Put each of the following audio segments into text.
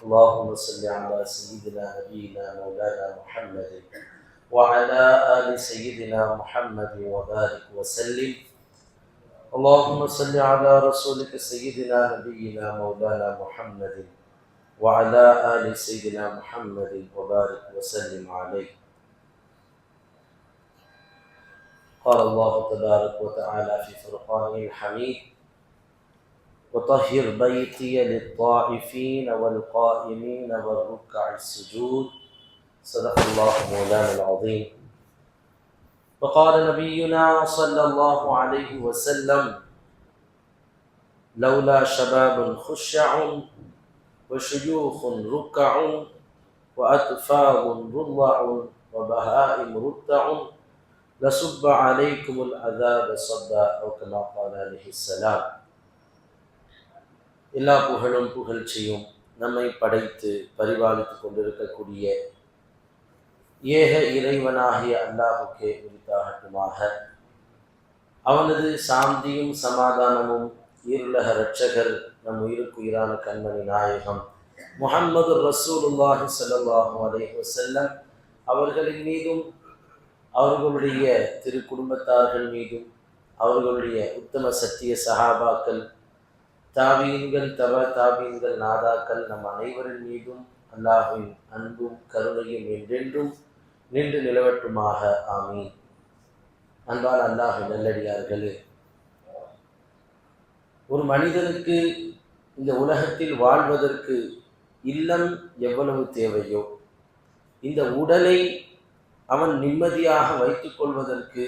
اللهم صل على سيدنا نبينا مولانا محمد وعلى آل سيدنا محمد وبارك وسلم. اللهم صل على رسولك سيدنا نبينا مولانا محمد وعلى آل سيدنا محمد وبارك وسلم عليه. قال الله تبارك وتعالى في فرقانه الحميد: وطهر بيتي للطائفين والقائمين والركع السجود. صدق الله مولانا العظيم. وقال نبينا صلى الله عليه وسلم: لولا شباب خشع وشيوخ ركع وأطفال رضع وبهائم رتع لصب عليكم العذاب صبا أو كما قال عليه السلام. எல்லா புகழும் புகழ்ச்சியும் நம்மை படைத்து பரிபாலித்துக் கொண்டிருக்கக்கூடிய ஏக இறைவனாகிய அல்லாஹுக்கே உரித்தாகட்டுமாக. அவனது சாந்தியும் சமாதானமும் ஈருலக இரட்சகர் நம் உயிருக்குயிரான கண்மணி நாயகம் முஹம்மது ரசூலுல்லாஹி ஸல்லல்லாஹு அலைஹி வஸல்லம் அவர்களின் மீதும் அவர்களுடைய திரு குடும்பத்தார்கள் மீதும் அவர்களுடைய உத்தம சத்திய சஹாபாக்கள் தாபீன்கள் தாபீன்கள் நாதாக்கள் நம் அனைவரின் மீதும் அல்லாஹ்வின் அன்பும் கருணையும் என்றென்றும் நின்று நிலவட்டுமாக. ஆமீன். அன்பான அல்லாஹ் நல்லடியார்களே, ஒரு மனிதனுக்கு இந்த உலகத்தில் வாழ்வதற்கு இல்லம் எவ்வளவு தேவையோ, இந்த உடலை அவன் நிம்மதியாக வைத்துக் கொள்வதற்கு,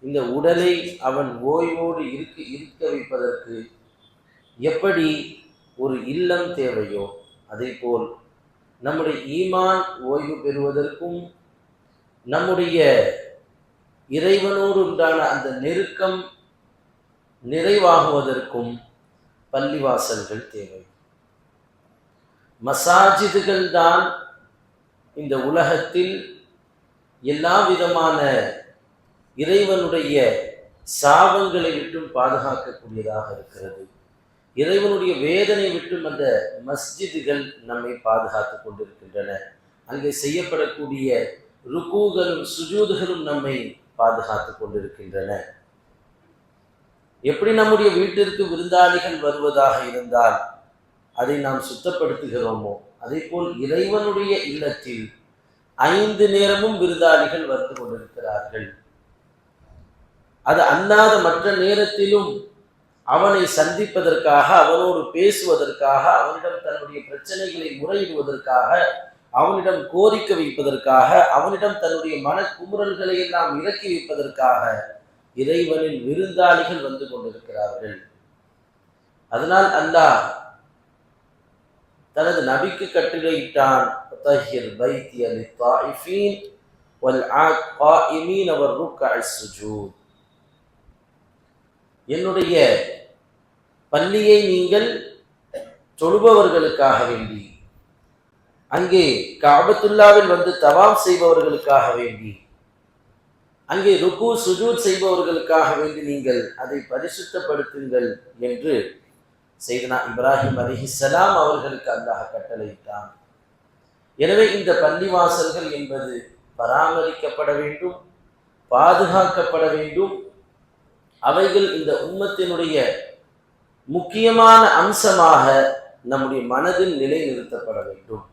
இந்த உடலை அவன் ஓய்வோடு இருக்க வைப்பதற்கு எப்படி ஒரு இல்லம் தேவையோ, அதேபோல் நம்முடைய ஈமான் ஓய்வு பெறுவதற்கும் நம்முடைய இறைவனோடு உண்டான அந்த நெருக்கம் நிறைவாகுவதற்கும் பள்ளிவாசல்கள் தேவை. மசாஜிதுகள் தான் இந்த உலகத்தில் எல்லா விதமான இறைவனுடைய சாபங்களை விட்டும் பாதுகாக்கக்கூடியதாக இருக்கிறது. இறைவனுடைய வேதனை விட்டும் அந்த மஸ்ஜிதுகள் நம்மை பாதுகாத்து கொண்டிருக்கின்றன. அங்கே செய்யப்படக்கூடிய ருக்கூகளும் சுஜூதுகளும் நம்மை பாதுகாத்து கொண்டிருக்கின்றன. எப்படி நம்முடைய வீட்டிற்கு விருந்தாளிகள் வருவதாக இருந்தால் அதை நாம் சுத்தப்படுத்துகிறோமோ, அதே போல் இறைவனுடைய இல்லத்தில் 5 நேரமும் விருந்தாளிகள் வந்து கொண்டிருக்கிறார்கள். அது அல்லாத மற்ற நேரத்திலும் அவனை சந்திப்பதற்காக, அவனோடு பேசுவதற்காக, அவனிடம் தன்னுடைய பிரச்சனைகளை முறையிடுவதற்காக, அவனிடம் கோரிக்கை வைப்பதற்காக, அவனிடம் தன்னுடைய மன குமுறல்களை எல்லாம் இறக்கி வைப்பதற்காக இறைவனின் விருந்தாளிகள் வந்து கொண்டிருக்கிறார்கள். அதனால் அல்லாஹ் தனது நபிக்கு கட்டளையிட்டான்: தஹிர் பைத்திய லித்தாயிஃபீன் வல் காயிமீன வர்ருக்கஅஸ் சுஜூத். என்னுடைய பள்ளியை நீங்கள் தொழுபவர்களுக்காக வேண்டி, அங்கே கஅபத்துல்லாவில் வந்து தவாப் செய்பவர்களுக்காக வேண்டி, அங்கே ருக்கு சுஜூத் செய்பவர்களுக்காக வேண்டி நீங்கள் அதை பரிசுத்தப்படுத்துங்கள் என்று சையதுனா இப்ராஹிம் அலைஹிஸ்ஸலாம் அவர்களுக்கு அல்லாஹ் கட்டளையிட்டான். எனவே இந்த பள்ளிவாசல்கள் என்பது பராமரிக்கப்பட வேண்டும், பாதுகாக்கப்பட வேண்டும். அவைகள் இந்த உம்மத்தினுடைய முக்கியமான அம்சமாக நம்முடைய மனதில் நிலைநிறுத்தப்பட வேண்டும்.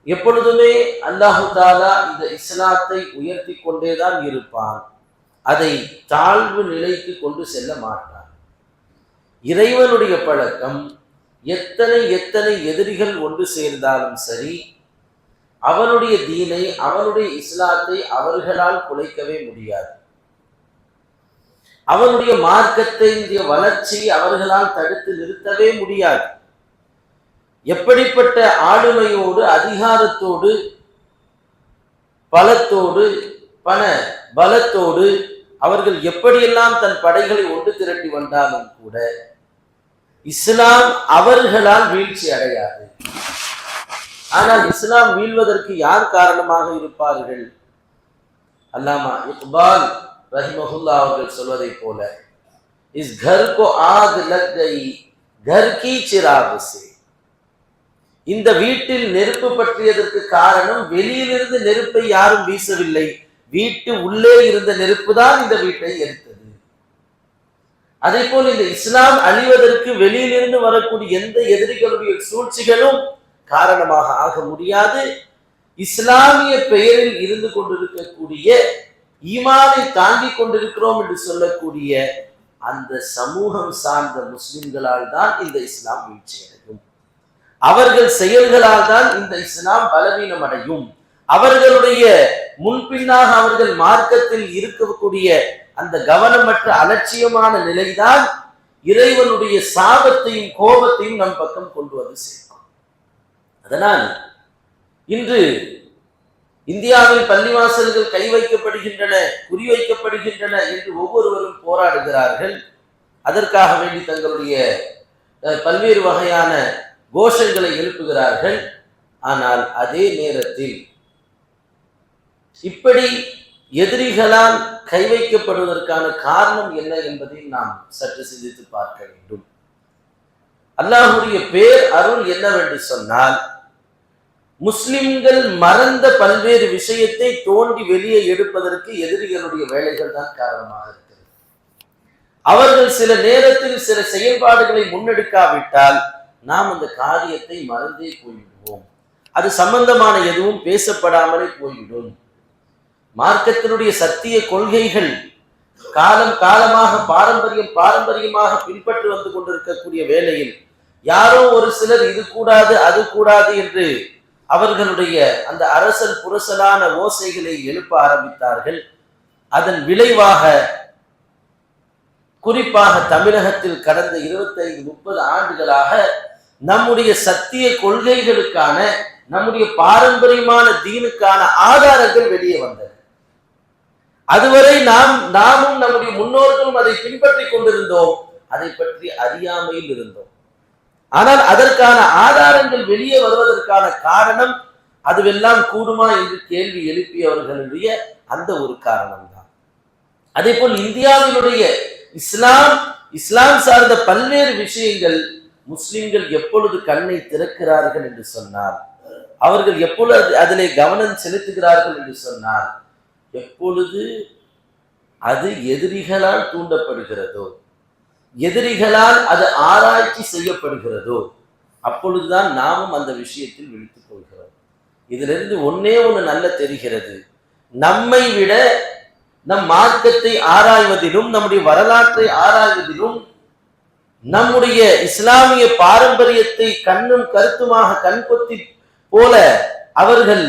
எப்பொழுதுமே அல்லாஹு தஆலா இந்த இஸ்லாத்தை உயர்த்தி கொண்டேதான் இருப்பான். அதை தாழ்வு நிலைக்கு கொண்டு செல்ல மாட்டான். இறைவனுடைய பழக்கம் எத்தனை எதிரிகள் ஒன்று சேர்ந்தாலும் சரி, அவனுடைய தீனை, அவனுடைய இஸ்லாத்தை அவர்களால் குலைக்கவே முடியாது. அவனுடைய மார்க்கத்தை வளர்ச்சி அவர்களால் தடுத்து நிறுத்தவே முடியாது. எப்படிப்பட்ட ஆளுமையோடு, அதிகாரத்தோடு, பலத்தோடு, பண பலத்தோடு அவர்கள் எப்படியெல்லாம் தன் படைகளை ஒன்று திரட்டி வந்தாலும் கூட இஸ்லாம் அவர்களால் வீழ்ச்சி அடையாது. ஆனால் இஸ்லாம் வீழ்வதற்கு யார் காரணமாக இருப்பார்கள்? அல்லாமா இக்பால் ரஹிமஹுல்லா அவர்கள் சொல்வதை போல, இஸ் घर को आग लग गई घर की चिराग से, இந்த வீட்டில் நெருப்பு பற்றியதற்கு காரணம் வெளியிலிருந்து நெருப்பை யாரும் வீசவில்லை, வீட்டு உள்ளே இருந்த நெருப்பு தான் இந்த வீட்டை எரித்தது. அதே போல் இந்த இஸ்லாம் அழிவதற்கு வெளியிலிருந்து வரக்கூடிய எந்த எதிரிகளுடைய சூழ்ச்சிகளும் காரணமாக ஆக முடியாது. இஸ்லாமிய பெயரில் இருந்து கொண்டிருக்கக்கூடிய ஈமானை தாங்கிக் கொண்டிருக்கிறோம் என்று சொல்லக்கூடிய அந்த சமூகம் சார்ந்த முஸ்லிம்களால் தான் இந்த இஸ்லாம் வீழ்ச்சி அடையும். அவர்கள் செயல்களால் தான் இந்த இஸ்லாம் பலவீனம் அடையும். அவர்களுடைய முன்பின்னாக அவர்கள் மார்க்கத்தில் இருக்கக்கூடிய அந்த கவனமற்ற அலட்சியமான நிலைதான் இறைவனுடைய சாபத்தையும் கோபத்தையும் நம் பக்கம் கொண்டு வந்து சேர்க்கும். அதனால் இன்று இந்தியாவில் பள்ளிவாசல்கள் கை வைக்கப்படுகின்றன, குறிவைக்கப்படுகின்றன என்று ஒவ்வொருவரும் போராடுகிறார்கள். அதற்காக வேண்டி தங்களுடைய பல்வேறு வகையான கோஷங்களை எழுப்புகிறார்கள். ஆனால் அதே நேரத்தில் இப்படி எதிரிகளால் கை வைக்கப்படுவதற்கான காரணம் என்ன என்பதை நாம் சற்று சிந்தித்து பார்க்க வேண்டும். அல்லாஹ்வுடைய பேர் அருள் என்னவென்று சொன்னால், முஸ்லிம்கள் மறந்த பல்வேறு விஷயத்தை தோண்டி வெளியே எடுப்பதற்கு எதிரிகளுடைய வேலைகள் தான் காரணமாக இருக்கிறது. அவர்கள் சில நேரத்தில் சில செயல்பாடுகளை முன்னெடுக்காவிட்டால் நாம் அந்த காரியத்தை மறந்தே போய்விடுவோம். அது சம்பந்தமான எதுவும் பேசப்படாமலே போய்விடும். மார்க்கத்தினுடைய சத்திய கொள்கைகள் காலம் காலமாக பாரம்பரியமாக பின்பற்றி வந்து கொண்டிருக்கக்கூடிய வேளையில் யாரோ ஒரு சிலர் இது கூடாது அது கூடாது என்று அவர்களுடைய அந்த அரசல் புரசலான ஓசைகளை எழுப்ப ஆரம்பித்தார்கள். அதன் விளைவாக குறிப்பாக தமிழகத்தில் கடந்த 25-30 ஆண்டுகளாக நம்முடைய சத்திய கொள்கைகளுக்கான, நம்முடைய பாரம்பரியமான தீனுக்கான ஆதாரங்கள் வெளியே வந்தன. அதுவரை நாமும் நம்முடைய முன்னோர்களும் அதை பின்பற்றி கொண்டிருந்தோம், அதை பற்றி அறியாமையில் இருந்தோம். ஆனால் அதற்கான ஆதாரங்கள் வெளியே வருவதற்கான காரணம் அதுவெல்லாம் கூடுமா என்று கேள்வி எழுப்பியவர்களுடைய அந்த ஒரு காரணம் தான். அதே போல் இந்தியாவினுடைய இஸ்லாம் சார்ந்த பல்வேறு விஷயங்கள் முஸ்லிம்கள் எப்பொழுது கண்ணை திறக்கிறார்கள் என்று சொன்னால், அவர்கள் எப்பொழுது அதிலே கவனம் செலுத்துகிறார்கள் என்று சொன்னால், எப்பொழுது அது எதிரிகளால் தூண்டப்படுகிறதோ, எதிரிகளால் அது ஆராய்ச்சி செய்யப்படுகிறதோ, அப்பொழுதுதான் நாமும் அந்த விஷயத்தில் விழித்துக் கொள்கிறோம். இதிலிருந்து ஒன்னே ஒன்று நல்ல தெரிகிறது, நம்மை விட நம் மார்க்கத்தை ஆராய்வதிலும், நம்முடைய வரலாற்றை ஆராய்வதிலும், நம்முடைய இஸ்லாமிய பாரம்பரியத்தை கண்ணும் கருத்துமாக கண்கொத்தி போல அவர்கள்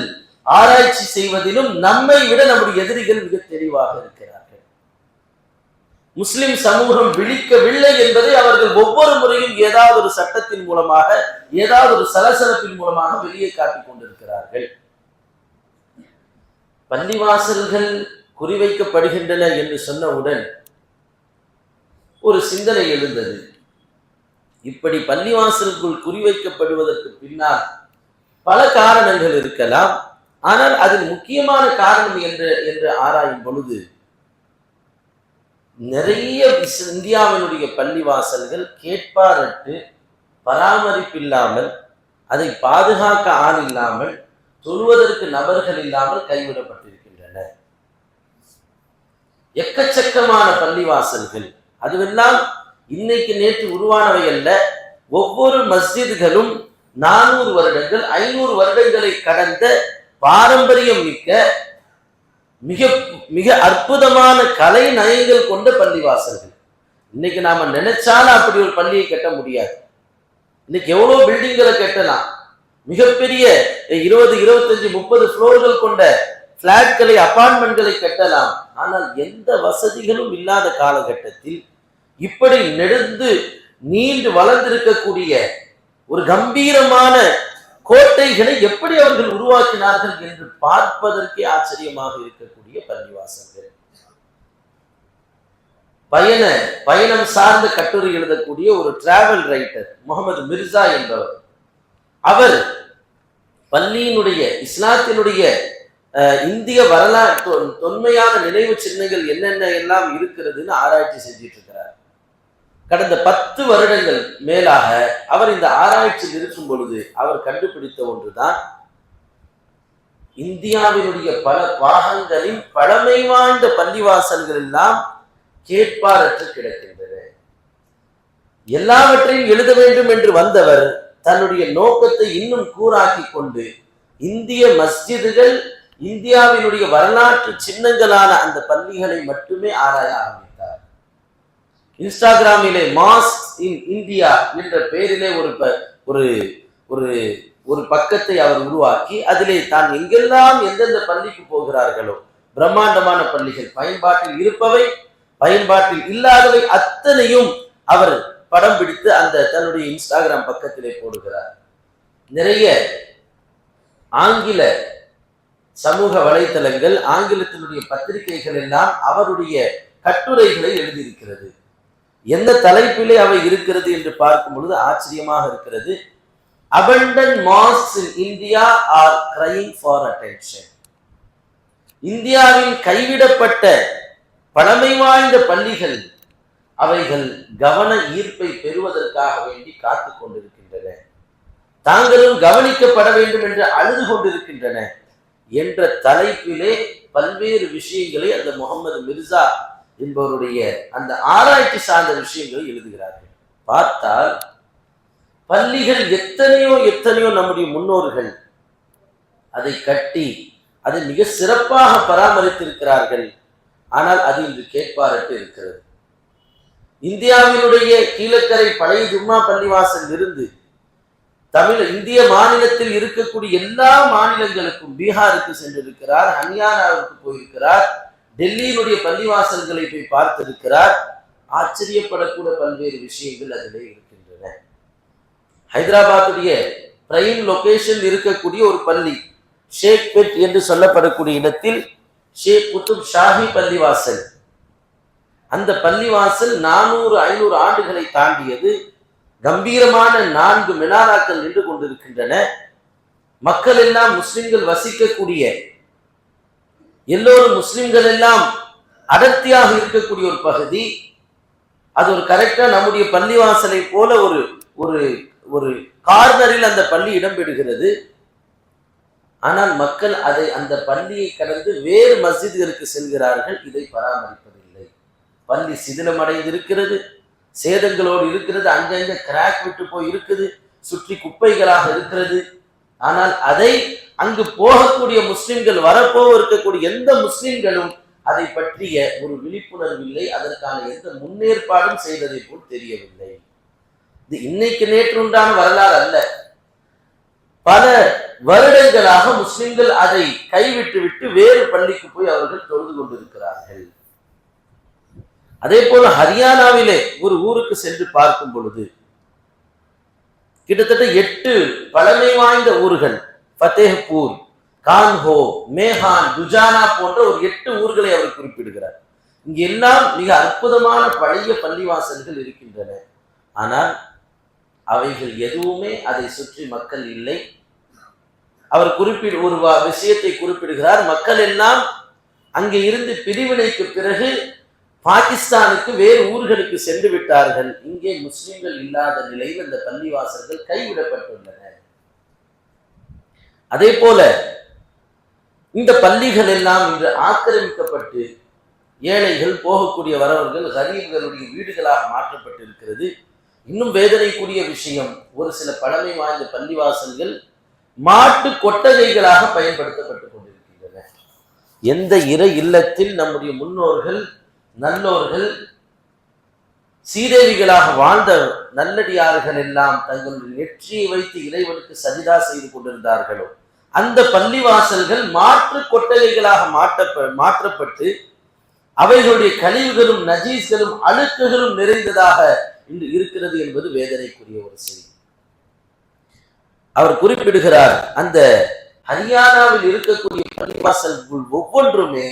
ஆராய்ச்சி செய்வதிலும் நம்மை விட நம்முடைய எதிரிகள் மிக தெளிவாக இருக்கிறார்கள். முஸ்லிம் சமூகம் விழிக்கவில்லை என்பதை அவர்கள் ஒவ்வொரு முறையும் ஏதாவது ஒரு சட்டத்தின் மூலமாக, ஏதாவது ஒரு சலசலப்பின் மூலமாக வெளியே காட்டிக் கொண்டிருக்கிறார்கள். பள்ளிவாசல்கள் குறிவைக்கப்படுகின்றன என்று சொன்னவுடன் ஒரு சிந்தனை எழுந்தது. இப்படி பள்ளிவாசல்கள் குறிவைக்கப்படுவதற்கு பின்னால் பல காரணங்கள் இருக்கலாம். ஆனால் அதில் முக்கியமான காரணம் என்று ஆராயும் பொழுது, நிறைய இந்தியாவினுடைய பள்ளிவாசல்கள் கேட்பாரற்று, பராமரிப்பில்லாமல், அதை பாதுகாக்க ஆள் இல்லாமல், தொழுவதற்கு நபர்கள் இல்லாமல் கைவிடப்பட்டிருக்கின்றன. எக்கச்சக்கமான பள்ளிவாசல்கள், அதுவெல்லாம் இன்னைக்கு நேற்று உருவானவை அல்ல. ஒவ்வொரு மஸ்ஜித்களும் 400 வருடங்கள் 500 வருடங்களை கடந்த பாரம்பரியம் மிக்க மிக மிக அற்புதமான கலை நயங்கள் கொண்ட பள்ளிவாசல்கள். இன்னைக்கு நாம நினைச்சாலும் அப்படி ஒரு பள்ளியை கட்ட முடியாது. இன்னைக்கு எவ்வளவு பில்டிங்களை கட்டலாம், மிகப்பெரிய 20, 25, 30 ஃப்ளோர்கள் கொண்ட பிளாட்களை, அபார்ட்மெண்ட்களை கட்டலாம். ஆனால் எந்த வசதிகளும் இல்லாத காலகட்டத்தில் இப்படி நெடுந்து நீண்டு வளர்ந்திருக்கக்கூடிய ஒரு கம்பீரமான கோட்டைகளை எப்படி அவர்கள் உருவாக்கினார்கள் என்று பார்ப்பதற்கே ஆச்சரியமாக இருக்கக்கூடிய பள்ளிவாசல்கள். பயணம் சார்ந்த கட்டுரை எழுதக்கூடிய ஒரு டிராவல் ரைட்டர் முகமது மிர்சா என்பவர், அவர் பள்ளியினுடைய, இஸ்லாத்தினுடைய இந்திய வரலாற்று தொன்மையான நினைவு சின்னங்கள் என்னென்ன எல்லாம் இருக்கிறதுன்னு ஆராய்ச்சி செஞ்சிட்டு இருக்கிறார். கடந்த 10 வருடங்கள் மேலாக அவர் இந்த ஆராய்ச்சியில் இருக்கும் பொழுது அவர் கண்டுபிடித்த ஒன்றுதான், இந்தியாவினுடைய பல பாகங்களின் பழமை வாய்ந்த பள்ளிவாசல்கள் எல்லாம் கேட்பாரற்று கிடக்கின்றன. எல்லாவற்றையும் எழுத வேண்டும் என்று வந்தவர் தன்னுடைய நோக்கத்தை இன்னும் கூராக்கி கொண்டு இந்திய மஸ்ஜிதுகள், இந்தியாவினுடைய வரலாற்று சின்னங்களான அந்த பள்ளிகளை மட்டுமே ஆராய ஆரம்பித்தார். இன்ஸ்டாகிராமிலே மாஸ்க் இன் இந்தியா என்ற பெயரிலே ஒரு பக்கத்தை அவர் உருவாக்கி அதிலே தான் எங்கெல்லாம் எந்தெந்த பள்ளிக்கு போகிறார்களோ, பிரம்மாண்டமான பள்ளிகள், பயன்பாட்டில் இருப்பவை, பயன்பாட்டில் இல்லாதவை அத்தனையும் அவர் படம் பிடித்து அந்த தன்னுடைய இன்ஸ்டாகிராம் பக்கத்திலே போடுகிறார். நிறைய ஆங்கில சமூக வலைத்தளங்கள், ஆங்கிலத்தினுடைய பத்திரிகைகள் எல்லாம் அவருடைய கட்டுரைகளை எழுதியிருக்கிறது. எந்த தலைப்பிலே அவை இருக்கிறது என்று பார்க்கும் பொழுது ஆச்சரியமாக இருக்கிறது. Abandoned mosques in India are crying for attention. இந்தியாவில் கைவிடப்பட்ட பழமை வாய்ந்த பள்ளிகள் அவைகள் கவன ஈர்ப்பை பெறுவதற்காக வேண்டி காத்துக் கொண்டிருக்கின்றன, தாங்களும் கவனிக்கப்பட வேண்டும் என்று அழுது கொண்டிருக்கின்றன என்ற தலைப்பிலே பல்வேறு விஷயங்களை அந்த முகமது மிர்சா என்பவருடைய அந்த ஆராய்ச்சி சார்ந்த விஷயங்களை எழுதுகிறார்கள். பார்த்தால் பள்ளிகள் எத்தனையோ நம்முடைய முன்னோர்கள் அதை கட்டி அதை மிக சிறப்பாக பராமரித்திருக்கிறார்கள். ஆனால் அது இன்று கேட்பாரற்று இருக்கிறது. இந்தியாவினுடைய கீழக்கரை பழைய ஜும்மா பள்ளிவாசல் இருந்து இந்திய மாநிலத்தில் இருக்கக்கூடிய எல்லா மாநிலங்களுக்கும், பீகாருக்கு சென்றிருக்கிறார், ஹரியானாவுக்கு போயிருக்கிறார், டெல்லியினுடைய பள்ளிவாசல்களை போய் பார்த்திருக்கிறார். ஆச்சரியப்படக்கூட பல்வேறு விஷயங்கள் அதிலே இருக்கின்றன. ஹைதராபாத்துடைய பிரைம் லொகேஷன் இருக்கக்கூடிய ஒரு பள்ளி, ஷேக் பெட் என்று சொல்லப்படக்கூடிய இடத்தில் ஷேக் குத்துப் ஷாஹி பள்ளிவாசல். அந்த பள்ளிவாசல் 400-500 ஆண்டுகளை தாண்டியது. கம்பீரமான 4 மினாராக்கள் நின்று கொண்டிருக்கின்றன. மக்கள் எல்லாம் முஸ்லிம்கள் வசிக்கக்கூடிய, எல்லோரும் முஸ்லிம்கள் எல்லாம் அடர்த்தியாக இருக்கக்கூடிய ஒரு பகுதி. அது ஒரு கரெக்டா நம்முடைய பள்ளிவாசலை போல ஒரு கார்னரில் அந்த பள்ளி இடம்பெறுகிறது. ஆனால் மக்கள் அந்த பள்ளியை கடந்து வேறு மஸ்ஜிதுகளுக்கு செல்கிறார்கள். இதை பராமரிப்பதில்லை. பள்ளி சிதிலமடைந்து இருக்கிறது, சேதங்களோடு இருக்கிறது, அங்கங்க கிராக் விட்டு போய் இருக்குது, சுற்றி குப்பைகளாக இருக்கிறது. ஆனால் அதை அங்கு போகக்கூடிய முஸ்லிம்கள், வரப்போக இருக்கக்கூடிய எந்த முஸ்லிம்களும் அதை பற்றிய ஒரு விழிப்புணர்வு இல்லை, அதற்கான எந்த முன்னேற்பாடும் செய்ததை போல் தெரியவில்லை. இது இன்னைக்கு நேற்று உண்டான வரலாறு அல்ல. பல வருடங்களாக முஸ்லிம்கள் அதை கைவிட்டு விட்டு வேறு பள்ளிக்கு போய் அவர்கள் தொழுது கொண்டிருக்கிறார்கள். அதே போல ஹரியானாவிலே ஒரு ஊருக்கு சென்று பார்க்கும் பொழுது கிட்டத்தட்ட 8 பழமை வாய்ந்த ஊர்கள், ஃபத்தேஹ்பூர், கான்ஹோ, மேஹான், துஜானா போன்ற ஒரு 8 ஊர்களை அவர் குறிப்பிடுகிறார். இங்கு எல்லாம் மிக அற்புதமான பழைய பள்ளிவாசல்கள் இருக்கின்றன. ஆனால் அவைகள் எதுவுமே அதை சுற்றி மக்கள் இல்லை. அவர் ஒரு விஷயத்தை குறிப்பிடுகிறார். மக்கள் எல்லாம் அங்கே இருந்து பிரிவினைக்கு பிறகு பாகிஸ்தானுக்கு வேறு ஊர்களுக்கு சென்று விட்டார்கள். இங்கே முஸ்லிம்கள் இல்லாத நிலையில் அந்த பள்ளிவாசல்கள் கைவிடப்பட்டுள்ளன. அதே போல இந்த பள்ளிகள் எல்லாம் இன்று ஆக்கிரமிக்கப்பட்டு ஏழைகள், போகக்கூடிய வரவர்கள், கரீப்களுடைய வீடுகளாக மாற்றப்பட்டிருக்கிறது. இன்னும் வேதனைக்குரிய விஷயம், ஒரு சில பழமை வாய்ந்த பள்ளிவாசல்கள் மாட்டு கொட்டகைகளாக பயன்படுத்தப்பட்டுக் கொண்டிருக்கின்றன. எந்த இறை இல்லத்தில் நம்முடைய முன்னோர்கள், நல்லோர்கள், சீதேவிகளாக வாழ்ந்த நல்லடியார்கள் எல்லாம் தங்களுடைய நெற்றியை வைத்து இறைவனுக்கு சஜிதா செய்து கொண்டிருந்தார்களோ அந்த பள்ளிவாசல்கள் மாற்று கொட்டகைகளாக மாற்றப்பட்டு அவைகளுடைய கழிவுகளும் நஜீஸ்களும் அழுக்குகளும் நிறைந்ததாக இன்று இருக்கிறது என்பது வேதனைக்குரிய ஒரு செய்தி. அவர் குறிப்பிடுகிறார், அந்த ஹரியானாவில் இருக்கக்கூடிய பள்ளிவாசல்கள் ஒவ்வொன்றுமே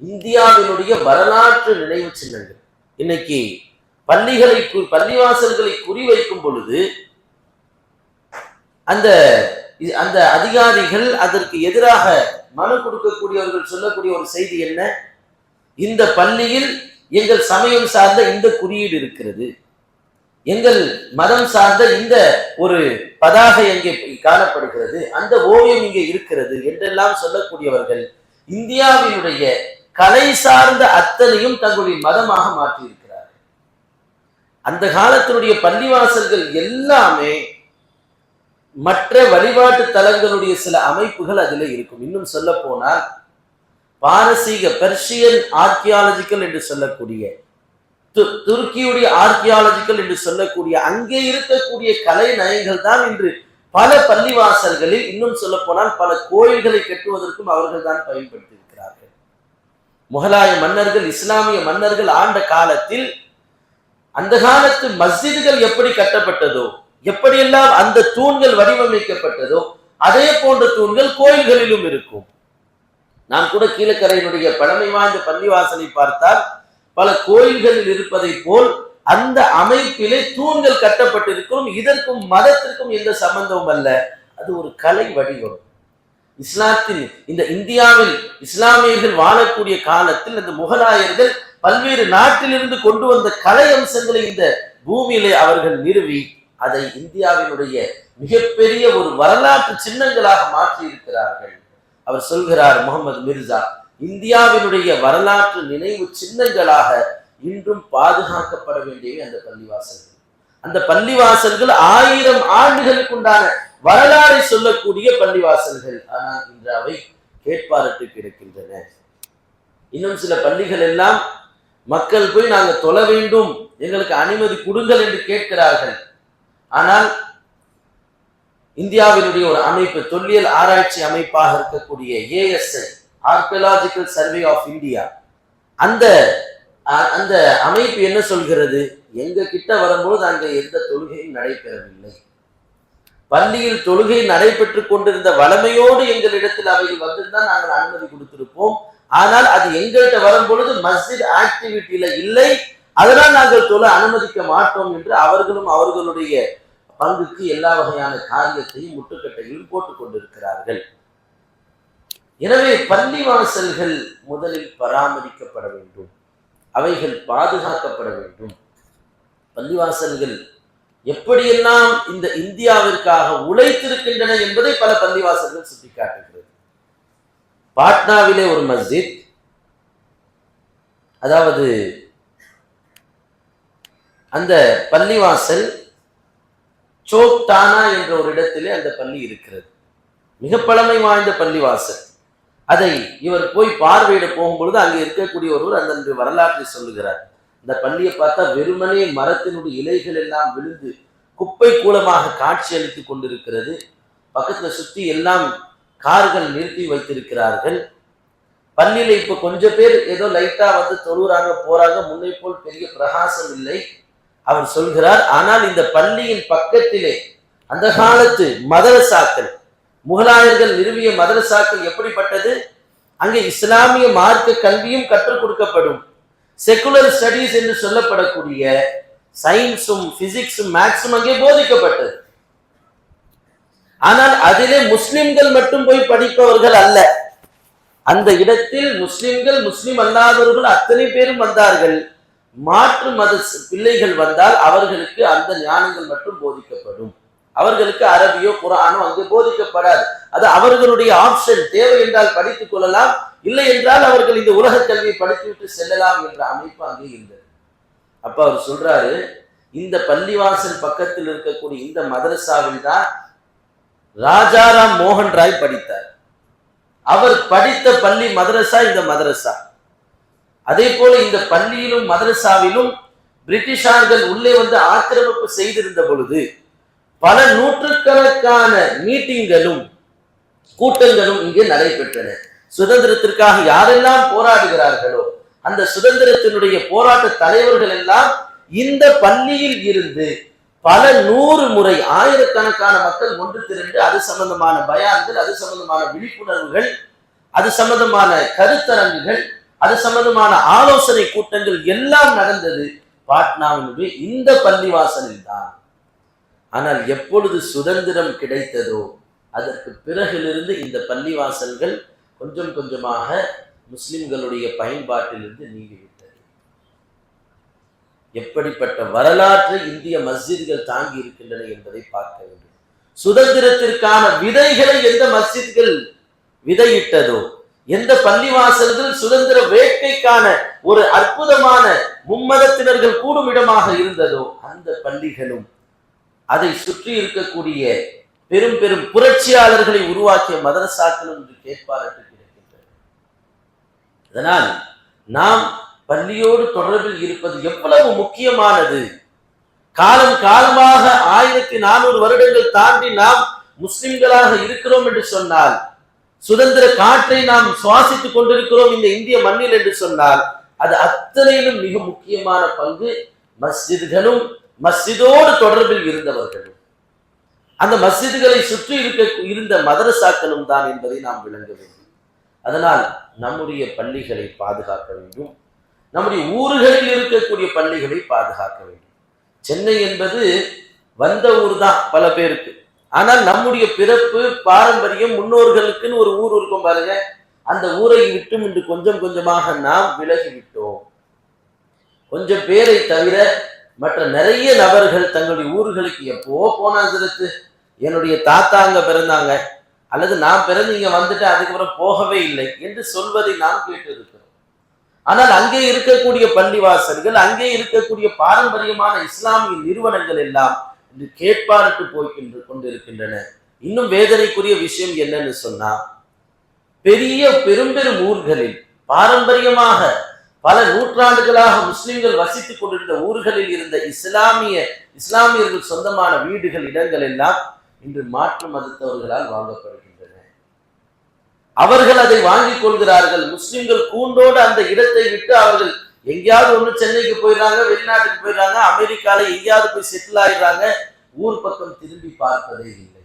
இந்தியாவினுடைய வரலாற்று நினைவு சின்னங்கள். இன்னைக்கு பள்ளிவாசல்களை குறிவைக்கும் பொழுது அந்த அதிகாரிகள் அதற்கு எதிராக மனு கொடுக்கக்கூடியவர்கள் சொல்லக்கூடிய ஒரு செய்தி என்ன? இந்த பள்ளியில் எங்கள் சமயம் சார்ந்த இந்த குறியீடு இருக்கிறது, எங்கள் மதம் சார்ந்த இந்த ஒரு பதாகை அங்கே காணப்படுகிறது, அந்த ஓவியம் இங்கே இருக்கிறது என்றெல்லாம் சொல்லக்கூடியவர்கள் இந்தியாவினுடைய கலை சார்ந்த அத்தனையும் தங்களுடைய மதமாக மாற்றியிருக்கிறார்கள். அந்த காலத்தினுடைய பள்ளிவாசல்கள் எல்லாமே மற்ற வழிபாட்டு தலங்களுடைய சில அமைப்புகள் அதில் இருக்கும். இன்னும் சொல்ல போனால் பாரசீக பெர்ஷியன் ஆர்கியாலஜிக்கல் என்று சொல்லக்கூடிய, துருக்கியுடைய ஆர்கியாலஜிக்கல் என்று சொல்லக்கூடிய அங்கே இருக்கக்கூடிய கலை நயங்கள் தான் இன்று பல பள்ளிவாசல்களில், இன்னும் சொல்ல போனால் பல கோயில்களை கட்டுவதற்கும் அவர்கள் தான் பயன்படுத்தி இருக்கிறார்கள். முகலாய மன்னர்கள், இஸ்லாமிய மன்னர்கள் ஆண்ட காலத்தில் அந்த காலத்து மஸ்ஜிதுகள் எப்படி கட்டப்பட்டதோ, எப்படியெல்லாம் அந்த தூண்கள் வடிவமைக்கப்பட்டதோ, அதே போன்ற தூண்கள் கோயில்களிலும் இருக்கும். நாம் கூட கீழக்கரையினுடைய பழமை வாய்ந்த பள்ளிவாசலை பார்த்தால் பல கோயில்களில் இருப்பதை போல் அந்த அமைப்பிலே தூண்கள் கட்டப்பட்டிருக்கும். இதற்கும் மதத்திற்கும் எந்த சம்பந்தமும் அல்ல, அது ஒரு கலை வடிவம். இஸ்லாத்தில் இந்த இந்தியாவில் இஸ்லாமியர்கள் வாழக்கூடிய காலத்தில் அந்த முகலாயர்கள் பல்வேறு நாட்டிலிருந்து கொண்டு வந்த கலை அம்சங்களை இந்த பூமியிலே அவர்கள் நிறுவி அதை இந்தியாவினுடைய மிகப்பெரிய ஒரு வரலாற்று சின்னங்களாக மாற்றி இருக்கிறார்கள். அவர் சொல்கிறார், முகமது மிர்சா, இந்தியாவினுடைய வரலாற்று நினைவு சின்னங்களாக இன்றும் பாதுகாக்கப்பட வேண்டியவை அந்த பள்ளிவாசல்கள். அந்த பள்ளிவாசல்கள் 1000 ஆண்டுகளுக்கு உண்டான வரலாறை சொல்லக்கூடிய பள்ளிவாசல்கள். ஆனால் இன்று அவை கேட்பாரட்டு கிடக்கின்றன. இன்னும் சில பள்ளிகள் எல்லாம் மக்கள் போய் நாங்கள் தொழ வேண்டும், எங்களுக்கு அனுமதி கொடுங்கள் என்று கேட்கிறார்கள். ஆனால் இந்தியாவினுடைய ஒரு அமைப்பு, தொல்லியல் ஆராய்ச்சி அமைப்பாக இருக்கக்கூடிய ASI, Archaeological Survey of India, அந்த அந்த அமைப்பு என்ன சொல்கிறது? எங்க கிட்ட வரும்போது அங்க எந்த தொழுகையும் நடைபெறவில்லை. பள்ளியில் தொழுகை நடைபெற்று கொண்டிருந்த வளமையோடு எங்களிடத்தில் அவைகள் வந்திருந்தால் நாங்கள் அனுமதி கொடுத்திருப்போம். ஆனால் அது எங்கள்கிட்ட வரும்பொழுது மஸ்ஜித் ஆக்டிவிட்டியில இல்லை, அதனால் நாங்கள் தொழ அனுமதிக்க மாட்டோம் என்று அவர்களும் அவர்களுடைய பங்குக்கு எல்லா வகையான காரியத்தையும் முட்டுக்கட்டையும் போட்டுக் கொண்டிருக்கிறார்கள். எனவே பள்ளிவாசல்கள் முதலில் பராமரிக்கப்பட வேண்டும், அவைகள் பாதுகாக்கப்பட வேண்டும். பள்ளிவாசல்கள் எப்படியெல்லாம் இந்த இந்தியாவிற்காக உழைத்திருக்கின்றன என்பதை பல பள்ளிவாசல்கள் சுட்டிக்காட்டுகிறது. பாட்னாவிலே ஒரு மஸ்ஜித், அதாவது அந்த பள்ளிவாசல் சோக்டானா என்ற ஒரு இடத்திலே அந்த பள்ளி இருக்கிறது. மிக பழமை வாய்ந்த பள்ளிவாசல். அதை இவர் போய் பார்வையிட போகும்பொழுது அங்கே இருக்கக்கூடிய ஒருவர் அந்த வரலாற்றை சொல்லுகிறார். இந்த பள்ளியை பார்த்தா வெறுமனே மரத்தினுடைய இலைகள் எல்லாம் விழுந்து குப்பை கூலமாக காட்சி அளித்துக் கொண்டிருக்கிறது. பக்கத்துல சுத்தி எல்லாம் கார்கள் நிறுத்தி வைத்திருக்கிறார்கள். பள்ளியில இப்ப கொஞ்சம் பேர் ஏதோ லைட்டா வந்து தொழுறாங்க போறாங்க, முன்னை போல் பெரிய பிரகாசம் இல்லை. அவர் சொல்கிறார், ஆனால் இந்த பள்ளியின் பக்கத்திலே அந்த காலத்து மதரசாக்கள், முகலாயர்கள் நிறுவிய மதரசாக்கள் எப்படிப்பட்டது? அங்கே இஸ்லாமிய மார்க்க கல்வியும் கற்றுக் கொடுக்கப்படும். செகுலர் ஸ்டடீஸ் என்று சொல்லப்படக்கூடிய சயின்ஸும் பிசிக்ஸும் மேக்ஸும் அங்கே போதிக்கப்பட்டது. ஆனால் அதிலே முஸ்லிம்கள் மட்டும் போய் படிப்பவர்கள் அல்ல. அந்த இடத்தில் முஸ்லிம்கள், முஸ்லிம் அல்லாதவர்கள் அத்தனை பேரும் வந்தார்கள். மாற்று மத பிள்ளைகள் வந்தால் அவர்களுக்கு அந்த ஞானங்கள் மட்டும் போதிக்கப்படும். அவர்களுக்கு அரபியோ குரானோ அங்கே போதிக்கப்படாது. அது அவர்களுடைய ஆப்ஷன். தேவை என்றால் படித்துக் கொள்ளலாம், இல்லை என்றால் அவர்கள் இந்த உலக கல்வியை படித்துவிட்டு செல்லலாம் என்ற அமைப்பு அங்கே இருந்தது. அப்ப அவர் சொல்றாரு, இந்த பள்ளிவாசல் பக்கத்தில் இருக்கக்கூடிய இந்த மதரசாவில் தான் ராஜாராம் மோகன் ராய் படித்தார். அவர் படித்த பள்ளி மதரசா இந்த மதரசா. அதே போல இந்த பள்ளியிலும் மதரசாவிலும் பிரிட்டிஷார்கள் உள்ளே வந்து ஆக்கிரமிப்பு செய்திருந்த பொழுது பல நூற்றுக்கணக்கான மீட்டிங்களும் கூட்டங்களும் இங்கே நடைபெற்றன. சுதந்திரத்திற்காக யாரெல்லாம் போராடுகிறார்களோ அந்த சுதந்திரத்தினுடைய போராட்ட தலைவர்கள் எல்லாம் இந்த பள்ளியில் இருந்து பல 100 முறை ஆயிரக்கணக்கான மக்கள் ஒன்று திரண்டு அது சம்பந்தமான பயான்கள், அது சம்பந்தமான விழிப்புணர்வுகள், அது சம்பந்தமான கருத்தரங்குகள், அது சம்பந்தமான ஆலோசனை கூட்டங்கள் எல்லாம் நடந்தது பாட்னாவினுடைய இந்த பள்ளிவாசலில் தான். ஆனால் எப்பொழுது சுதந்திரம் கிடைத்ததோ அதற்கு பிறகிலிருந்து இந்த பள்ளிவாசல்கள் கொஞ்சம் கொஞ்சமாக முஸ்லிம்களுடைய பயன்பாட்டிலிருந்து நீங்கிவிட்டது. எப்படிப்பட்ட வரலாற்றை இந்திய மஸ்ஜித்கள் தாங்கி இருக்கின்றன என்பதை பார்க்க வேண்டும். சுதந்திரத்திற்கான விதைகளை எந்த மஸ்ஜித்கள் விதையிட்டதோ, எந்த பள்ளிவாசல்கள் சுதந்திர வேட்கைக்கான ஒரு அற்புதமான மும்மதத்தினர்கள் கூடும் இடமாக இருந்ததோ, அந்த பள்ளிகளும் அதை சுற்றி இருக்கக்கூடிய பெரும் பெரும் புரட்சியாளர்களை உருவாக்கிய மதரசாக்களும் என்று கேட்பாரட்டு கிடைக்கின்றன. அதனால் நாம் பள்ளியோடு தொடர்பில் இருப்பது எவ்வளவு முக்கியமானது. காலம் காலமாக 1400 வருடங்கள் தாண்டி நாம் முஸ்லிம்களாக இருக்கிறோம் என்று சொன்னால், சுதந்திர காற்றை நாம் சுவாசித்துக் கொண்டிருக்கிறோம் இந்த இந்திய மண்ணில் என்று சொன்னால், அது அத்தனையிலும் மிக முக்கியமான பங்கு மஸ்ஜித்களும் மஸ்ஜிதோடு தொடர்பில் இருந்தவர்களும் அந்த மஸ்ஜிதுகளை சுற்றி இருந்த மதரசாக்களும் தான் என்பதை நாம் விளங்க வேண்டும். அதனால் நம்முடைய பள்ளிகளை பாதுகாக்க வேண்டும், நம்முடைய ஊர்களில் இருக்கக்கூடிய பள்ளிகளை பாதுகாக்க வேண்டும். சென்னை என்பது வந்த ஊர் தான் பல பேருக்கு. ஆனால் நம்முடைய பிறப்பு பாரம்பரியம் முன்னோர்களுக்குன்னு ஒரு ஊர் இருக்கும் பாருங்க, அந்த ஊரை விட்டும் இன்று கொஞ்சம் கொஞ்சமாக நாம் விலகிவிட்டோம். கொஞ்சம் பேரை தவிர மற்ற நிறைய நபர்கள் தங்களுடைய ஊர்களுக்கு எப்போ போனாங்கிறது, என்னுடைய தாத்தா அங்க பிறந்தாங்க அல்லது நான் பிறந்து இங்க வந்துட்டு அதுக்கப்புறம் போகவே இல்லை என்று சொல்வதை நாம் கேட்டிருக்கிறோம். ஆனால் அங்கே இருக்கக்கூடிய பள்ளிவாசல்கள், அங்கே இருக்கக்கூடிய பாரம்பரியமான இஸ்லாமிய நிறுவனங்கள் எல்லாம் இன்று கேட்பாரட்டு கொண்டிருக்கின்றன. இன்னும் வேதனைக்குரிய விஷயம் என்னன்னு சொன்னா, பெரிய பெரும் பெரும் ஊர்களில் பாரம்பரியமாக பல நூற்றாண்டுகளாக முஸ்லிம்கள் வசித்துக் கொண்டிருந்த ஊர்களில் இருந்த இஸ்லாமியர்கள் சொந்தமான வீடுகள், இடங்கள் எல்லாம் இன்று மாற்று மதத்தவர்களால் வாங்கப்படுகின்றன. அவர்கள் அதை வாங்கிக் கொள்கிறார்கள். முஸ்லிம்கள் கூண்டோடு அந்த இடத்தை விட்டு அவர்கள் எங்கேயாவது ஒண்ணு சென்னைக்கு போயிடுறாங்க, வெளிநாட்டுக்கு போயிடுறாங்க, அமெரிக்கால எங்கேயாவது போய் செட்டில் ஆயிடுறாங்க, ஊர் பக்கம் திரும்பி பார்ப்பதே இல்லை.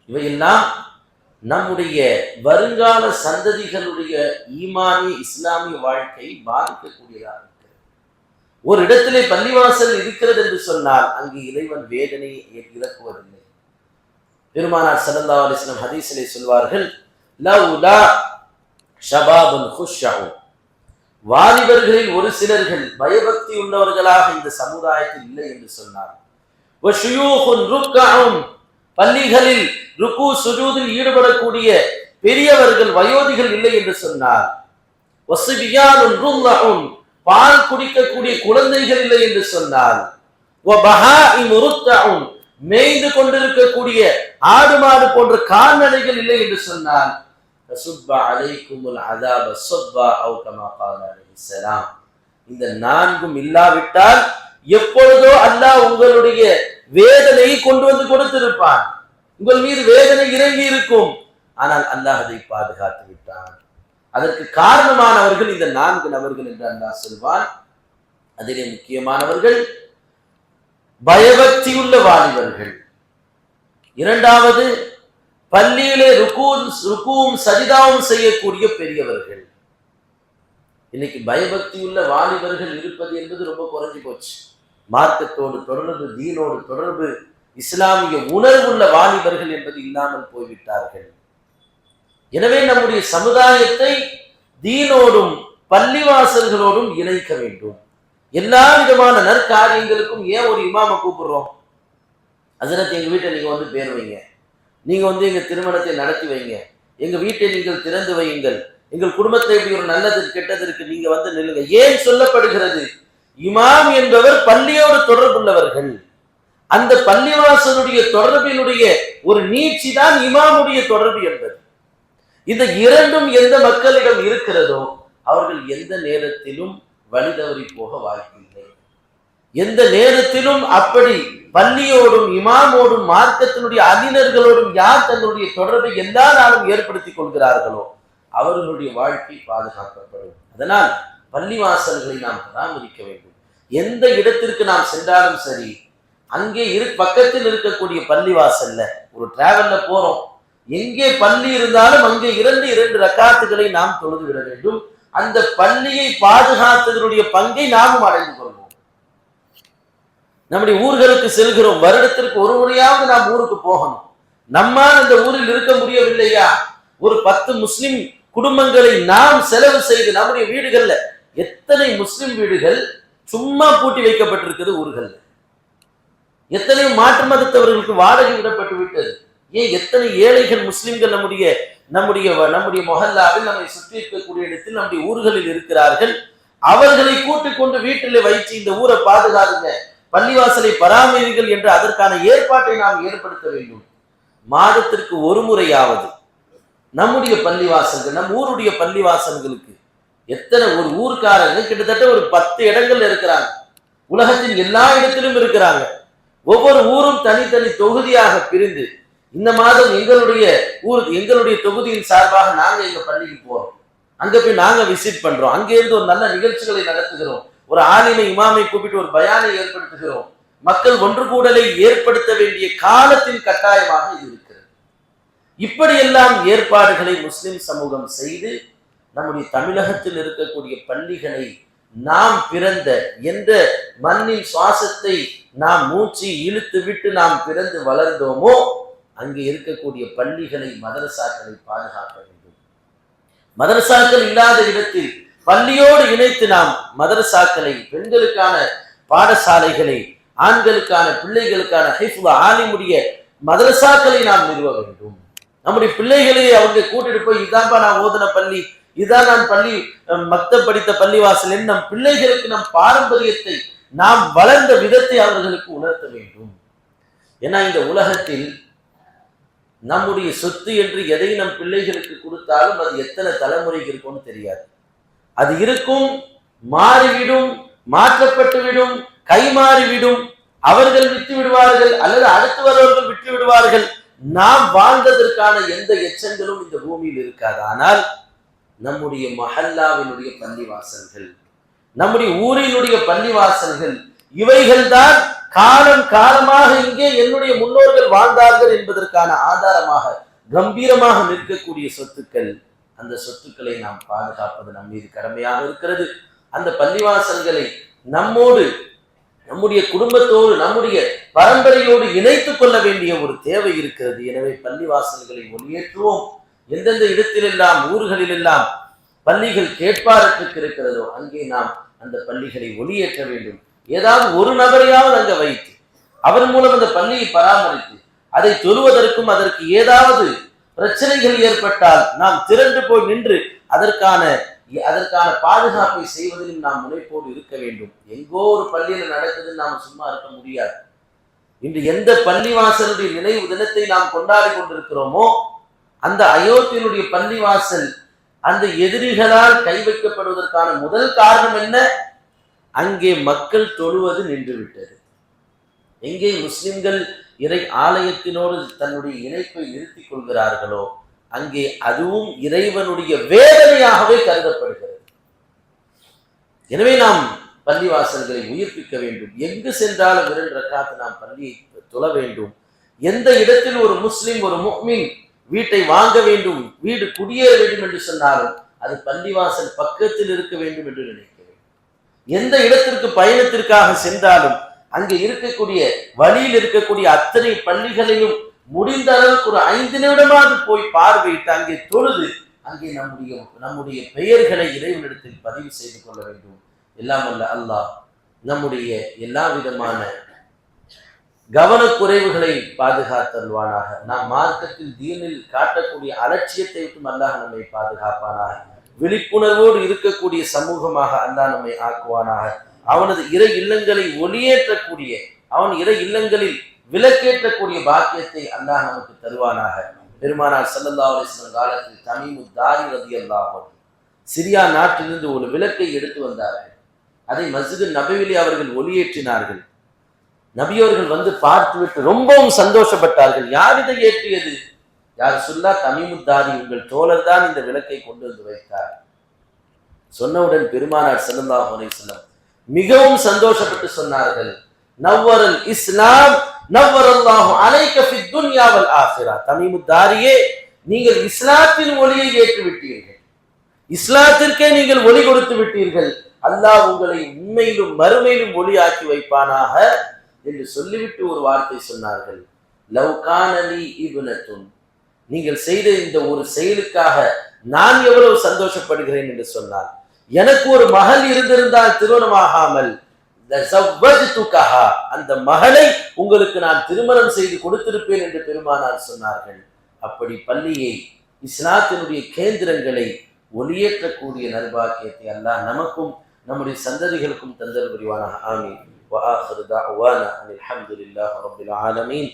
இவையெல்லாம் நம்முடைய வருங்கால சந்ததிகளுடைய ஈமானிய இஸ்லாமிய வாழ்க்கை பாதிக்கக்கூடியதாக இருக்கிறது. ஒரு இடத்திலே பள்ளிவாசல் இருக்கிறது என்று சொன்னால் அங்கு இறைவன் வேதனையை இறக்குவதில்லை. பெருமானார் ஸல்லல்லாஹு அலைஹி வஸல்லம் ஹதீஸிலே சொல்வார்கள், லவ்லா ஷபாபுன் குஷ்ஷஉ, வாலிபர்களில் ஒரு சிலர்கள் பயபக்தி உள்ளவர்களாக இந்த சமுதாயத்தில் இல்லை என்று சொன்னார். வஷுயூஹுன் ருக்அஉன், பள்ளிகளில் ருக்கு சுஜூதில் ஈடுபடக்கூடிய பெரியவர்கள் வயோதிகள் இல்லை என்று சொன்னார். வஸிபியானுன் ருல்லஉன், பால் குடிக்கக்கூடிய குழந்தைகள் இல்லை என்று சொன்னார். வபஹாஇமு ருத்தஉன், மேய்ந்து கொண்டிருக்கக்கூடிய ஆடு மாடு போன்ற கால்நடைகள் இல்லை என்று சொன்னார். தசுப்பா அலைக்குமுல் அஸாப ஸப்பா அவ் கமா கால அலைஹிஸ்ஸலாம், இந்த நான்கும் இல்லாவிட்டால் எப்பொழுதோ அல்லாஹ் உங்களுடைய வேதனையை கொண்டு வந்து கொடுத்திருப்பான், உங்கள் மீது வேதனை இறங்கி இருக்கும். ஆனால் அல்லாஹ் அதை பாதுகாத்து விட்டான். அதற்கு காரணமானவர்கள் இந்த 4 நபர்கள் என்று அல்லாஹ் சொல்வான். அதிலே முக்கியமானவர்கள் பயபக்தியுள்ள வாலிபர்கள், இரண்டாவது பள்ளியிலே ருக்குவும் சஜிதாவும் செய்யக்கூடிய பெரியவர்கள். இன்னைக்கு பயபக்தியுள்ள வாலிபர்கள் இருப்பது என்பது ரொம்ப குறைஞ்சி போச்சு. மார்க்கத்தோடு தொடர்பு, தீனோடு தொடர்பு, இஸ்லாமிய உணர்வுள்ள வாலிபர்கள் என்பது இல்லாமல் போய்விட்டார்கள். எனவே நம்முடைய சமுதாயத்தை தீனோடும் பள்ளிவாசல்களோடும் இணைக்க வேண்டும். எல்லா விதமான நற்காரியங்களுக்கும் ஏன் ஒரு இமாமை கூப்பிடுறோம்? ஹஜ்ரத், எங்க வீட்டை நீங்க வந்து பேர் வைங்க, நீங்க வந்து எங்க திருமணத்தை நடத்தி வைங்க, எங்க வீட்டை நீங்கள் திறந்து வையுங்கள், எங்கள் குடும்பத்தை இப்படி ஒரு நல்லது கெட்டதற்கு நீங்க வந்து நில்லுங்க. ஏன் சொல்லப்படுகிறது? இமாம் என்பவர் பள்ளியோடு தொடர்புள்ளவர்கள். அந்த பள்ளிவாசலுடைய தொடர்பினுடைய ஒரு நீட்சி தான் இமாமுடைய தொடர்பு என்பது. இந்த இரண்டும் எந்த மக்களிடம் இருக்கிறதோ அவர்கள் எந்த நேரத்திலும் வழி தவறி போக வாய்ப்பில்லை. எந்த நேரத்திலும் அப்படி பள்ளியோடும் இமாமோடும் மார்க்கத்தினுடைய அறிஞர்களோடும் யார் தங்களுடைய தொடர்பை எல்லா நாளும் ஏற்படுத்திக் கொள்கிறார்களோ அவர்களுடைய வாழ்க்கை பாதுகாக்கப்படும். அதனால் பள்ளிவாசல்களை நாம் பராமரிக்க வேண்டும். எந்த இடத்திற்கு நாம் சென்றாலும் சரி, அங்கே பக்கத்தில் இருக்கக்கூடிய பள்ளிவாசல்ல ஒரு டிராவல்ல போறோம், எங்கே பள்ளி இருந்தாலும் அங்கே 2 ரக்காத்துகளை நாம் தொழுது விட வேண்டும். அந்த பள்ளியை பாதுகாத்ததனுடைய பங்கை நாமும் அடைந்து கொள்வோம். நம்முடைய ஊர்களுக்கு செல்கிறோம், வருடத்திற்கு ஒரு முறையாவது நாம் ஊருக்கு போகணும். நம்மால் அந்த ஊரில் இருக்க முடியவில்லையா, ஒரு 10 முஸ்லிம் குடும்பங்களை நாம் செலவு செய்து, நம்முடைய வீடுகள்ல எத்தனை முஸ்லிம் வீடுகள் சும்மா பூட்டி வைக்கப்பட்டிருக்கிறது ஊர்கள். எத்தனை மாற்று மதத்தவர்களுக்கு வாடகை விடப்பட்டு விட்டது. ஏன் எத்தனை ஏழைகள் முஸ்லிம்கள் நம்முடைய நம்முடைய நம்முடைய மொஹல்லாவில் நம்மை சுற்றி இருக்கக்கூடிய இடத்தில் நம்முடைய ஊர்களில் இருக்கிறார்கள். அவர்களை கூட்டிக் கொண்டு வீட்டிலே வைத்து இந்த ஊரை பாதுகாருங்க, பள்ளிவாசலை பராமரிங்கள் என்று அதற்கான ஏற்பாட்டை நாம் ஏற்படுத்த வேண்டும். மாதத்திற்கு ஒரு முறையாவது நம்முடைய பள்ளிவாசல்கள், நம் ஊருடைய பள்ளிவாசல்களுக்கு எத்தனை ஒரு ஊர்க்காரங்க கிட்டத்தட்ட ஒரு 10 இடங்கள்ல இருக்கிறாங்க. உலகத்தின் எல்லா இடத்திலும் இருக்கிறாங்க. ஒவ்வொரு ஊரும் தனித்தனி தொகுதியாக பிரிந்து இந்த மாதம் எங்களுடைய தொகுதியின் சார்பாக நாங்க எங்க பள்ளிக்கு போறோம், அங்க போய் நாங்க விசிட் பண்றோம், அங்கே இருந்து ஒரு நல்ல நிகழ்ச்சிகளை நடத்துகிறோம், ஒரு ஆலிமை இமாமை கூப்பிட்டு ஒரு பயானை ஏற்படுத்துகிறோம். மக்கள் ஒன்று கூடலை ஏற்படுத்த வேண்டிய காலத்தின் கட்டாயமாக இது இருக்கிறது. இப்படியெல்லாம் ஏற்பாடுகளை முஸ்லிம் சமூகம் செய்து நம்முடைய தமிழகத்தில் இருக்கக்கூடிய பள்ளிகளை நாம் பிறந்த எந்த மண்ணின் சுவாசத்தை நாம் மூச்சு இழுத்து விட்டு நாம் பிறந்து வளர்ந்தோமோ அங்கே இருக்கக்கூடிய பள்ளிகளை, மதரசாக்களை பாதுகாக்க வேண்டும். மதரசாக்கள் இல்லாத இடத்தில் பள்ளியோடு இணைத்து நாம் மதரசாக்களை, பெண்களுக்கான பாடசாலைகளை, ஆண்களுக்கான பிள்ளைகளுக்கான ஹிஃப்து ஆலிமுடைய மதரசாக்களை நாம் நிறுவ வேண்டும். நம்முடைய பிள்ளைகளை அவங்க கூட்டிட்டு போய் இதான்பா நான் ஓதுன பள்ளி, இதான் நான் பள்ளி மக்தப் படித்த பள்ளிவாசல் என்று நம் பிள்ளைகளுக்கு நம் பாரம்பரியத்தை, நாம் வளர்ந்த விதத்தை அவர்களுக்கு உணர்த்த வேண்டும். ஏன்னா இந்த உலகத்தில் நம்முடைய சொத்து என்று எதை நம் பிள்ளைகளுக்கு கொடுத்தாலும் அது எத்தனை தலைமுறைக்கு இருக்கும்னு தெரியாது. அது இருக்கும், மாறிவிடும், மாற்றப்பட்டுவிடும், கைமாறிவிடும், அவர்கள் விட்டு விடுவார்கள் அல்லது அடுத்து வருவர்கள் விட்டு விடுவார்கள். நாம் வாழ்ந்ததற்கான எந்த எச்சங்களும் இந்த பூமியில் இருக்காது. ஆனால் நம்முடைய மஹல்லாவினுடைய பள்ளிவாசல்கள், நம்முடைய ஊரினுடைய பள்ளிவாசல்கள், இவைகள்தான் காலம் காலமாக இங்கே என்னுடைய முன்னோர்கள் வாழ்ந்தார்கள் என்பதற்கான ஆதாரமாக கம்பீரமாக நிற்கக்கூடிய சொத்துக்கள். அந்த சொத்துக்களை நாம் பாதுகாப்பது நம் மீது கடமையாக இருக்கிறது. அந்த பள்ளிவாசல்களை நம்மோடு, நம்முடைய குடும்பத்தோடு, நம்முடைய பரம்பரையோடு இணைத்துக் கொள்ள வேண்டிய ஒரு தேவை இருக்கிறது. எனவே பள்ளிவாசல்களை ஒளியேற்றுவோம். எந்தெந்த இடத்திலெல்லாம், ஊர்களிலெல்லாம் பள்ளிகள் கேட்பாரத்துக்கு இருக்கிறதோ அங்கே நாம் அந்த பள்ளிகளை ஒளியேற்ற வேண்டும். ஏதாவது ஒரு நபரையாவது அங்க வைத்து அவர் மூலம் அந்த பள்ளியை பராமரித்து அதை தொழுவதற்கும் அதற்கு ஏதாவது பிரச்சனைகள் ஏற்பட்டால் நாம் திரண்டு போய் நின்று அதற்கான பாதுகாப்பை செய்வதிலும் நாம் முனைப்போடு இருக்க வேண்டும். எங்கோ ஒரு பள்ளியில நடக்குதுன்னு நாம் சும்மா இருக்க முடியாது. இன்று எந்த பள்ளிவாசலுடைய நினைவு தினத்தை நாம் கொண்டாடி கொண்டிருக்கிறோமோ அந்த அயோத்தியினுடைய பள்ளிவாசல் அந்த எதிரிகளால் கை வைக்கப்படுவதற்கான முதல் காரணம் என்ன? அங்கே மக்கள் தொழுவது நின்றுவிட்டது. எங்கே முஸ்லிம்கள் இறை ஆலயத்தினோடு தன்னுடைய இணைப்பை நிறுத்திக் கொள்கிறார்களோ அங்கே அதுவும் இறைவனுடைய வேதனையாகவே கருதப்படுகிறது. எனவே நாம் பள்ளிவாசல்களை உயிர்ப்பிக்க வேண்டும். எங்கு சென்றாலும் 2 ரக்காத் நாம் பள்ளியை தொழ வேண்டும். எந்த இடத்தில் ஒரு முஸ்லிம், ஒரு முஃமின் வீட்டை வாங்க வேண்டும், வீடு குடியேற வேண்டும் என்று சொன்னாலும் அது பள்ளிவாசல் பக்கத்தில் இருக்க வேண்டும் என்று நினைக்க வேண்டும். எந்த இடத்திற்கு பயணத்திற்காக சென்றாலும் அங்கே இருக்கக்கூடிய வழியில் இருக்கக்கூடிய அத்தனை பள்ளிகளையும் முடிந்த அளவுக்கு ஒரு 5 நிமிடமாவது போய் பார்வையிட்டு அங்கே தொழுது அங்கே நம்முடைய பெயர்களை இறைவனிடத்தில் பதிவு செய்து கொள்ள வேண்டும். எல்லாம் அல்ல அல்லாஹ் நம்முடைய எல்லா விதமான கவனக்குறைவுகளை பாதுகாத்தல்வானாக. நாம் மார்க்கத்தில் தீனில் காட்டக்கூடிய அலட்சியத்தை விட்டு அல்லாஹ் நம்மை பாதுகாப்பானாக. விழிப்புணர்வோடு இருக்கக்கூடிய சமூகமாக அல்லாஹ் நம்மை ஆக்குவானாக. அவனது இறை இல்லங்களை ஒளியேற்றக்கூடிய, அவன் இறை இல்லங்களில் விளக்கேற்றக்கூடிய பாக்கியத்தை அல்லாஹ் நமக்கு தருவானாக. பெருமானார் ஸல்லல்லாஹு அலைஹி வஸல்லம் காலத்தில் தமீமு தாரி ரலியல்லாஹு அன்ஹு சிரியா நாட்டிலிருந்து ஒரு விளக்கை எடுத்து வந்தார்கள். அதை மஸ்ஜிது நபவியிலே அவர்கள் ஒளியேற்றினார்கள். நபியவர்கள் வந்து பார்த்துவிட்டு ரொம்பவும் சந்தோஷப்பட்டார்கள். யார் இதை ஏற்றியது? யார் சொல்லா தமீமு தாரி உங்கள் தோழர் தான் இந்த விளக்கை கொண்டு வந்து வைத்தார். சொன்னவுடன் பெருமானார் ஸல்லல்லாஹு அலைஹி வஸல்லம் மிகவும் சந்தோஷப்பட்டு சொன்னார்கள், நவ்வரல் இஸ்லாம் நவ்வரல்லாஹு அலைக ஃபித் துன்யா வல் ஆখিরা. தமீமு தாரியே, நீங்கள் இஸ்லாத்தின் ஒளியை ஏற்றி விட்டீர்கள், இஸ்லாத்திற்கே நீங்கள் ஒளி கொடுத்து விட்டீர்கள். அல்லாஹ் உங்களை உண்மையிலும் மறுமையிலும் ஒளியாக்கி வைப்பானாக என்று சொல்லிவிட்டு ஒரு வார்த்தை சொன்னார்கள், லவ் கான லீ இப்னத்துன், நீங்கள் செய்த இந்த ஒரு செயலுக்காக நான் எவ்வளவு சந்தோஷப்படுகிறேன் என்று சொன்னார். எனக்கு ஒரு மகள் இருந்திருந்தால் திருமணமாகாமல் லஸவ்வஜ்துகஹா, அந்த மகளை உங்களுக்கு நான் திருமணம் செய்து கொடுத்திருப்பேன் என்று பெருமானார் சொன்னார்கள். அப்படி பள்ளியை, இஸ்லாத்தினுடைய கேந்திரங்களை ஒளியேற்றக்கூடிய நற்பாக்கியத்தை அல்லாஹ் நமக்கும் நம்முடைய சந்ததிகளுக்கும் தந்தல் புரிவானாக. ஆமீன். வஆகிரு தஅவானா அனில் ஹம்துலில்லாஹி ரப்பில் ஆலமீன்.